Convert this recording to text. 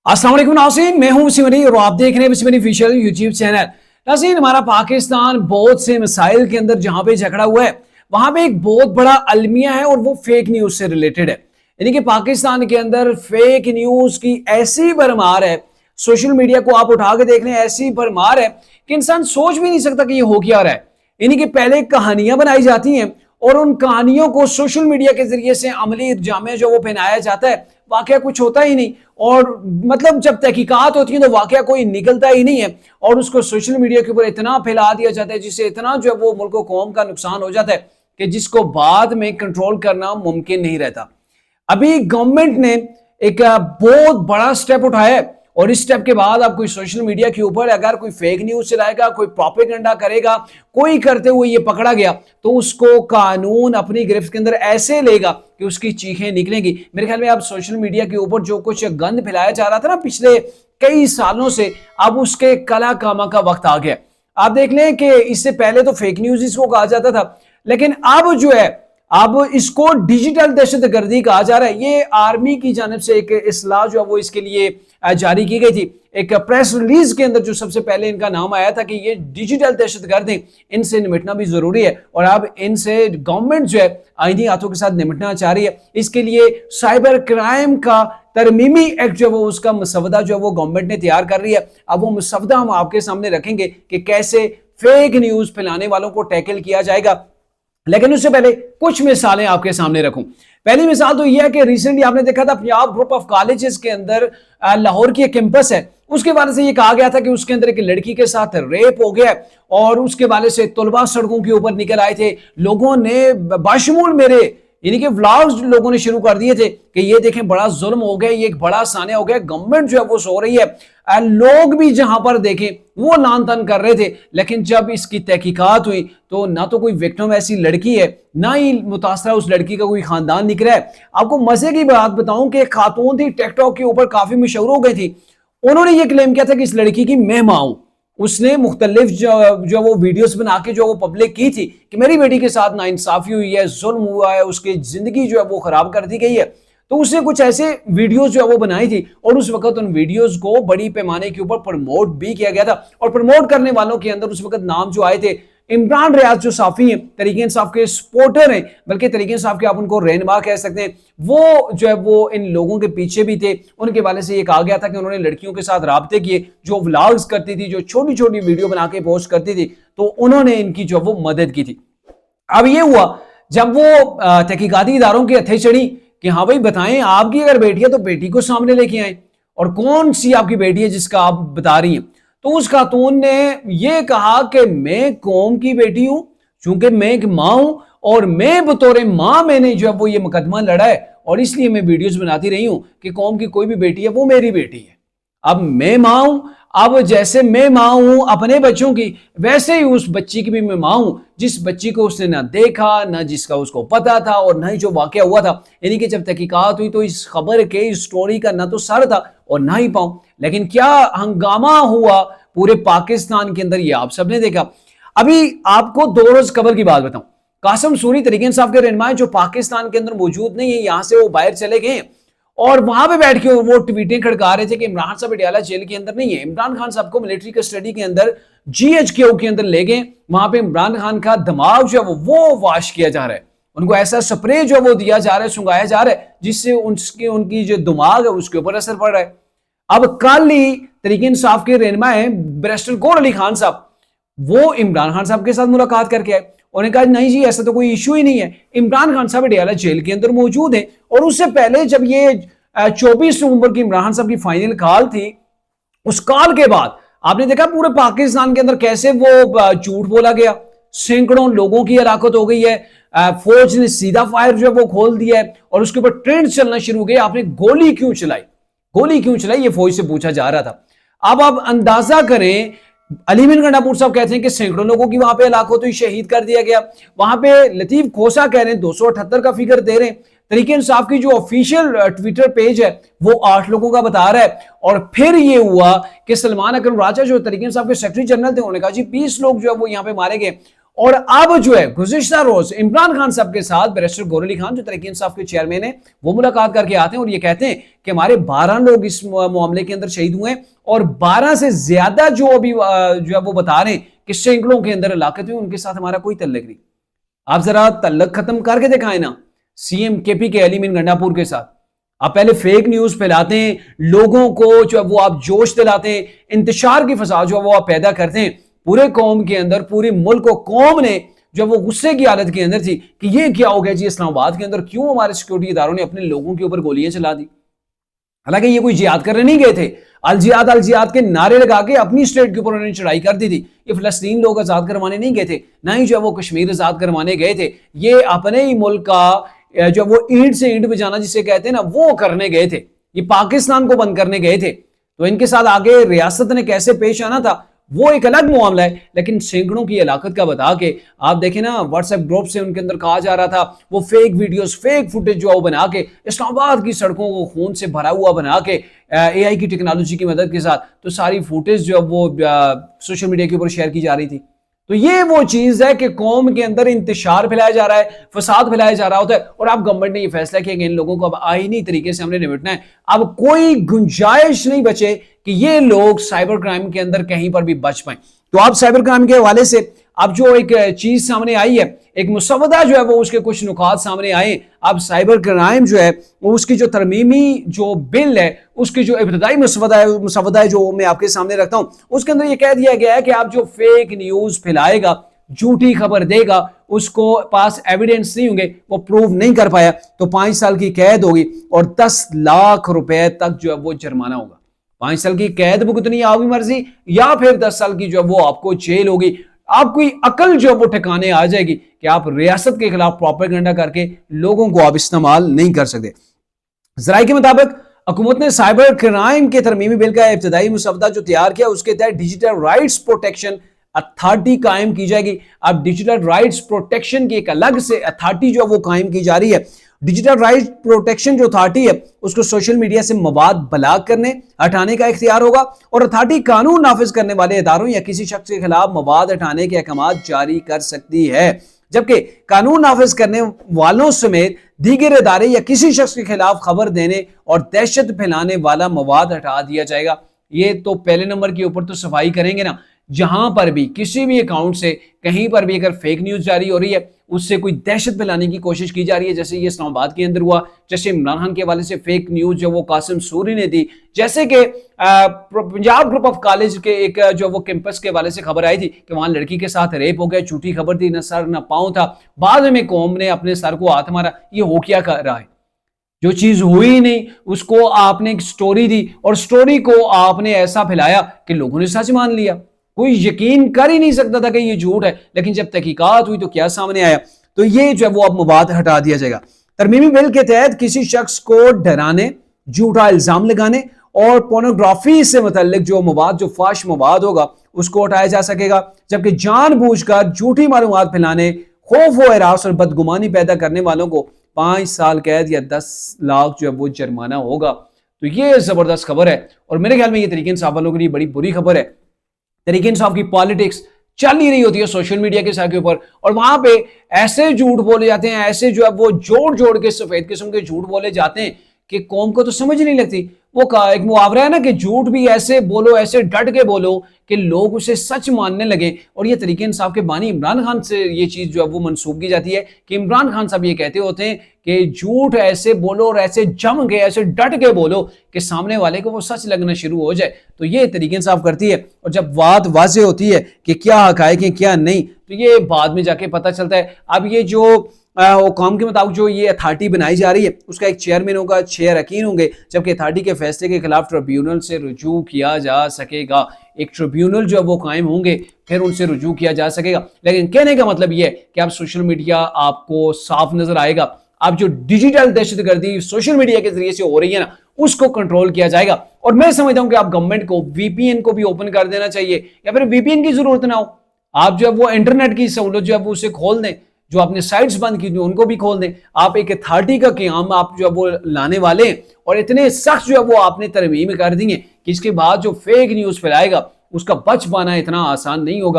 अस्सलाम वालेकुम नाज़रीन, मैं हूं वसीम और आप देख रहे हैं वसीम ऑफिशियल यूट्यूब चैनल। नाज़रीन, हमारा पाकिस्तान बहुत से मसाइल के अंदर जहां पे झगड़ा हुआ है वहां पे एक बहुत बड़ा अलमिया है और वो फेक न्यूज से रिलेटेड है। यानी कि पाकिस्तान के अंदर फेक न्यूज की ऐसी भरमार है, सोशल मीडिया को आप उठा के देख लें, ऐसी भरमार है कि इंसान सोच भी नहीं सकता कि ये हो क्या रहा है। यानी कि पहले कहानियां बनाई जाती हैं और उन कहानियों को सोशल मीडिया के जरिए से अमली जामे जो वो पहनाया जाता है, वाकया कुछ होता ही नहीं। और मतलब जब तहकीकात होती है तो वाकया कोई निकलता ही नहीं है और उसको सोशल मीडिया के ऊपर इतना फैला दिया जाता है जिससे इतना जो है वो मुल्क कौम का नुकसान हो जाता है कि जिसको बाद में कंट्रोल करना मुमकिन नहीं रहता। अभी गवर्नमेंट ने एक बहुत बड़ा स्टेप उठाया है और इस स्टेप के बाद अब कोई सोशल मीडिया के ऊपर अगर कोई फेक न्यूज चलाएगा, कोई प्रोपेगेंडा करेगा, कोई करते हुए ये पकड़ा गया तो उसको कानून अपनी गिरफ्त के अंदर ऐसे लेगा कि उसकी चीखें निकलेंगी। मेरे ख्याल में अब सोशल मीडिया के ऊपर जो कुछ गंद फैलाया जा रहा था ना पिछले कई सालों से, अब उसके कला कामा का वक्त आ गया। आप देख लें कि इससे पहले तो फेक न्यूज इसको कहा जाता था, लेकिन अब जो है अब इसको डिजिटल दहशतगर्दी कहा जा रहा है। ये आर्मी की जानिब से एक इस्लाह जो है वो इसके लिए जारी की गई थी। एक प्रेस रिलीज के अंदर जो सबसे पहले इनका नाम आया था कि ये डिजिटल दहशतगर्द हैं, इनसे निपटना भी जरूरी है और अब इनसे गवर्नमेंट जो है आईनी हाथों के साथ निपटना चाह रही है। इसके लिए साइबर क्राइम का तरमीमी एक्ट जो है वो उसका मसवदा जो है वो गवर्नमेंट ने तैयार कर रही है। अब वो मसवदा हम आपके सामने रखेंगे कि कैसे फेक न्यूज फैलाने वालों को टैकल किया जाएगा। लेकिन उससे पहले कुछ मिसालें आपके सामने रखूं। पहली मिसाल तो यह है कि रिसेंटली आपने देखा था पंजाब ग्रुप ऑफ कॉलेजेस के अंदर लाहौर की एक कैंपस है, उसके बारे से यह कहा गया था कि उसके अंदर एक लड़की के साथ रेप हो गया और उसके बारे से तलबा सड़कों के ऊपर निकल आए थे। लोगों ने बाशमूल मेरे यानी कि व्लॉग्स लोगों ने शुरू कर दिए थे कि ये देखें बड़ा जुल्म हो गया, ये एक बड़ा सान्या हो गया, गवर्नमेंट जो है वो सो रही है। लोग भी जहां पर देखें वो लान तान कर रहे थे। लेकिन जब इसकी तहकीकात हुई तो ना तो कोई विक्टिम ऐसी लड़की है, ना ही मुतासरा उस लड़की का कोई खानदान निकला है। आपको मजे की बात बताऊं कि खातून थी, टिकटॉक के ऊपर काफी मशहूर हो गई थी। उन्होंने ये क्लेम किया था कि इस लड़की की मैं मां हूं। उसने मुख्तलिफ जो वो वीडियोस बना के जो वो पब्लिक की थी कि मेरी बेटी के साथ नाइंसाफी हुई है, जुल्म हुआ है, उसकी जिंदगी जो है वो खराब कर दी गई है। तो उसने कुछ ऐसे वीडियोस जो है वो बनाई थी और उस वक्त उन वीडियोस को बड़ी पैमाने के ऊपर प्रमोट भी किया गया था। और प्रमोट करने वालों के अंदर उस वक्त नाम जो आए थे इमरान रियाज, जो साफी हैं, तरीके इंसाफ के सपोर्टर हैं, बल्कि तरीके इंसाफ के आप उनको रहनुमा कह सकते हैं, वो जो है वो इन लोगों के पीछे भी थे। उनके वाले से ये कहा गया था कि उन्होंने लड़कियों के साथ राब्ते किए, जो व्लॉग्स करती थी, जो छोटी छोटी वीडियो बना के पोस्ट करती थी, तो उन्होंने इनकी जो वो मदद की थी। अब ये हुआ जब वो तहकीकाती इदारों के हथे चढ़ी कि हाँ भाई बताएं, आपकी अगर बेटी है तो बेटी को सामने लेके आए और कौन सी आपकी बेटी है जिसका आप बता रही हैं। तो उस खातून ने यह कहा कि मैं कौम की बेटी हूं, चूंकि मैं एक मां हूं और मैं बतौर मां मैंने जो है वो ये मुकदमा लड़ा है और इसलिए मैं वीडियोस बनाती रही हूं कि कौम की कोई भी बेटी है वो मेरी बेटी है। अब मैं मां हूं, अब जैसे मैं मां हूं अपने बच्चों की, वैसे ही उस बच्ची की भी मैं मां हूं जिस बच्ची को उसने ना देखा, ना जिसका उसको पता था और ना ही जो वाकया हुआ था। यानी कि जब तहकीकात हुई तो इस खबर के, इस स्टोरी का ना तो सर था और ना ही पांव। लेकिन क्या हंगामा हुआ पूरे पाकिस्तान के अंदर, ये आप सबने देखा। अभी आपको 2 रोज कबल की बात बताऊं, कासिम सूरी तरीके इंसाफ के रहनुमा जो पाकिस्तान के अंदर मौजूद नहीं है, यहां से वो बाहर चले गए और वहां पे बैठ के वो ट्वीटें खड़का रहे थे कि इमरान साहब अडियाला जेल के अंदर नहीं है। इमरान खान साहब को मिलिट्री कस्टडी के अंदर GHQ के अंदर ले गए, वहां पे इमरान खान का दिमाग जो है वो वॉश किया जा रहा है। उनको ऐसा स्प्रे जो वो दिया जा रहा है, सुंगाया जा रहा है, जिससे उनकी जो दिमाग है उसके ऊपर असर पड़ रहा है। अब कल ही तरीके इंसाफ के रहनुमा है बैरिस्टर गौहर अली खान साहब, वो इमरान खान साहब के साथ मुलाकात करके आए। उन्होंने कहा नहीं जी ऐसा तो कोई इशू ही नहीं है, इमरान खान साहब अडियाला जेल के अंदर मौजूद है। और उससे पहले जब ये 24 नवंबर की इमरान साहब की फाइनल कॉल थी, उस कॉल के बाद आपने देखा पूरे पाकिस्तान के अंदर कैसे वो झूठ बोला गया, सैकड़ों लोगों की हलाकत हो गई है, फौज ने सीधा फायर जो है वो खोल दिया है और उसके ऊपर ट्रेंड चलना शुरू हो गया। आपने गोली क्यों चलाई, गोली क्यों चलाई, ये फौज से पूछा जा रहा था। अब आप अंदाजा करें, अली बिन गंडापुर साहब कहते हैं कि सैकड़ों लोगों की वहां पे हलाकत हुई, शहीद कर दिया गया। वहां पे लतीफ खोसा कह रहे हैं 278 का फिगर दे रहे हैं। तरीके इंसाफ की जो ऑफिशियल ट्विटर पेज है वो 8 लोगों का बता रहा है। और फिर ये हुआ कि सलमान अकरम राजा जो तरीके इंसाफ के सेक्रेटरी जनरल थे, उन्होंने कहा जी 20 लोग जो है वो यहाँ पे मारे गए। और अब जो है गुज़िश्ता रोज इमरान खान साहब के साथ बैरिस्टर गौहर अली खान जो तहरीक इंसाफ के चेयरमैन है वो मुलाकात करके आते हैं और ये कहते हैं कि हमारे 12 लोग इस मामले के अंदर शहीद हुए हैं और 12 से ज्यादा जो अभी जो है वो बता रहे हैं कि सैकड़ों के अंदर हलाकत हुई, उनके साथ हमारा कोई तल्लुक नहीं। आप जरा तल्लुक खत्म करके दिखाएं ना सीएम केपी के अली मीन गंडापुर के साथ। आप पहले फेक न्यूज फैलाते हैं, लोगों को जो है वो आप जोश दिलाते हैं, इंतशार की फसाद जो है वो आप पैदा करते हैं पूरे कौम के अंदर, पूरे मुल्क को कौम ने जो वो गुस्से की हालत के अंदर थी कि ये क्या हो गया जी इस्लामाबाद के अंदर, क्यों हमारे सिक्योरिटी इदारों ने अपने लोगों के ऊपर गोलियां चला दी। हालांकि ये कोई जिहाद करने नहीं गए थे, अल जिहाद के नारे लगा के अपनी स्टेट के ऊपर उन्होंने चढ़ाई कर दी थी। ये फिलिस्तीन लोग आजाद करवाने नहीं गए थे, ना ही जो वो कश्मीर आजाद करवाने गए थे, ये अपने ही मुल्क का जो वो ईंट से ईंट बजाना जिसे कहते हैं ना वो करने गए थे, ये पाकिस्तान को बंद करने गए थे। तो इनके साथ आगे रियासत ने कैसे पेश आना था वो एक अलग मामला है, लेकिन सैकड़ों की हलाकत का बता के आप देखें ना व्हाट्सएप ग्रुप से उनके अंदर कहा जा रहा था वो फेक वीडियोस फेक फुटेज जो बना के इस्लामाबाद की सड़कों को खून से भरा हुआ बना के एआई की टेक्नोलॉजी की मदद के साथ तो सारी फुटेज जो वो सोशल मीडिया के ऊपर शेयर की जा रही थी। तो ये वो चीज है कि कौम के अंदर इंतशार फैलाया जा रहा है, फसाद फैलाया जा रहा होता है, और अब गवर्नमेंट ने ये फैसला किया कि इन लोगों को अब आईनी तरीके से हमने निपटना है। अब कोई गुंजाइश नहीं बचे कि ये लोग साइबर क्राइम के अंदर कहीं पर भी बच पाए। तो आप साइबर क्राइम के हवाले से अब जो एक चीज सामने आई है, एक मुसवदा जो है वो उसके कुछ नुकात सामने आए। अब साइबर क्राइम जो है वो उसकी जो तरमीमी जो बिल है उसकी जो इब्तदाई मुसवदा है जो मैं आपके सामने रखता हूं, उसके अंदर ये कह दिया गया है कि आप जो फेक न्यूज फैलाएगा, झूठी खबर देगा, उसको पास एविडेंस नहीं होंगे, वो प्रूव नहीं कर पाया तो 5 साल की कैद होगी और 10 लाख रुपए तक जो है वो जुर्माना होगा। 5 साल की कैद भुगतनी आपकी मर्जी या फिर 10 साल की जो है वो आपको जेल होगी। आपकी अकल जो वो ठिकाने आ जाएगी कि आप रियासत के खिलाफ प्रोपेगेंडा करके लोगों को आप इस्तेमाल नहीं कर सकते। जराये के मुताबिक हुकूमत ने साइबर क्राइम के तरमीमी बिल का इब्तदाई मुसवदा जो तैयार किया उसके तहत डिजिटल राइट्स प्रोटेक्शन अथॉरिटी कायम की जाएगी। अब डिजिटल राइट्स प्रोटेक्शन की एक अलग से अथॉरिटी जो वो कायम की जा रही है। डिजिटल राइट्स प्रोटेक्शन जो अथॉरिटी है उसको सोशल मीडिया से मवाद ब्लॉक करने हटाने का इख्तियार होगा और अथॉरिटी कानून नाफिज करने वाले इदारों या किसी शख्स के खिलाफ मवाद हटाने के अहकाम जारी कर सकती है, जबकि कानून नाफिज करने वालों समेत दीगर इदारे या किसी शख्स के खिलाफ खबर देने और दहशत फैलाने वाला मवाद हटा दिया जाएगा। ये तो पहले नंबर के ऊपर तो सफाई करेंगे ना, जहां पर भी किसी भी अकाउंट से कहीं पर भी अगर फेक न्यूज जारी हो रही है, उससे कोई दहशत फैलाने की कोशिश की जा रही है, जैसे ये इस्लामाबाद के अंदर हुआ, जैसे इमरान खान के हवाले से फेक न्यूज जो वो कासिम सूरी ने दी, जैसे कि पंजाब ग्रुप ऑफ कॉलेज के एक जो वो कैंपस के हवाले से खबर आई थी कि वहां लड़की के साथ रेप हो गया, झूठी खबर थी, न सर न पांव था, बाद में कौम ने अपने सर को हाथ मारा। ये हो क्या कर रहा है? जो चीज हुई ही नहीं उसको आपने एक स्टोरी दी और स्टोरी को आपने ऐसा फैलाया कि लोगों ने सच मान लिया। कोई यकीन कर ही नहीं सकता था कि ये झूठ है, लेकिन जब तहकीकात हुई तो क्या सामने आया, तो ये जो है वो अब मवाद हटा दिया जाएगा। तरमीमी बिल के तहत किसी शख्स को डराने, झूठा इल्जाम लगाने और पोर्नोग्राफी से मुतल्लिक जो मवाद, जो फाश मवाद होगा उसको हटाया जा सकेगा, जबकि जानबूझकर झूठी मालूमात फैलाने, खौफ व हरास और बदगुमानी पैदा करने वालों को 5 साल कैद या 10 लाख जो है वो जुर्माना होगा। तो ये जबरदस्त खबर है और मेरे ख्याल में ये तहरीक इंसाफ वालों के लिए बड़ी बुरी खबर है। तहरीक इंसाफ की पॉलिटिक्स चल ही रही होती है सोशल मीडिया के साथ के ऊपर, और वहां पे ऐसे झूठ बोले जाते हैं, ऐसे जो है वो जोड़ जोड़ के सफेद किस्म के झूठ बोले जाते हैं कि कौम को तो समझ नहीं लगती। वो एक मुहावरा है ना कि झूठ भी ऐसे बोलो, ऐसे डट के बोलो कि लोग उसे सच मानने लगे। और ये तहरीक इंसाफ के बानी इमरान खान से ये चीज जो है वो मंसूब की जाती है कि इमरान खान साहब ये कहते होते हैं कि झूठ ऐसे बोलो और ऐसे जम के, ऐसे डट के बोलो कि सामने वाले को वो सच लगना शुरू हो जाए। तो ये तहरीक इंसाफ करती है, और जब बात वाज़ेह होती है कि क्या हकायक है क्या नहीं, तो ये बाद में जाके पता चलता है। अब ये जो हुकाम के मुताबिक जो ये अथॉरिटी बनाई जा रही है उसका एक चेयरमैन होगा, 6 अरकान होंगे, जबकि अथॉरिटी के फैसले के खिलाफ ट्रिब्यूनल से रुजू किया जा सकेगा। एक ट्रिब्यूनल जो वो कायम होंगे फिर उनसे रुजू किया जा सकेगा। लेकिन कहने का मतलब ये है कि अब सोशल मीडिया आपको साफ नजर आएगा। अब जो डिजिटल दहशतगर्दी सोशल मीडिया के जरिए से हो रही है ना, उसको कंट्रोल किया जाएगा। और मैं समझता हूं कि आप गवर्नमेंट को वीपीएन को भी ओपन कर देना चाहिए, या फिर वीपीएन की जरूरत ना हो, आप जो है वो इंटरनेट की सहूलत जो है वो उसे खोल दें, जो आपने साइट्स बंद की थी उनको भी खोल दें। आप एक अथॉरिटी का क़याम आप जो है वो लाने वाले हैं, और इतने सख्त जो है वो आपने तरमीम कर दी है कि इसके बाद जो फेक न्यूज फैलाएगा उसका बच पाना इतना आसान नहीं होगा।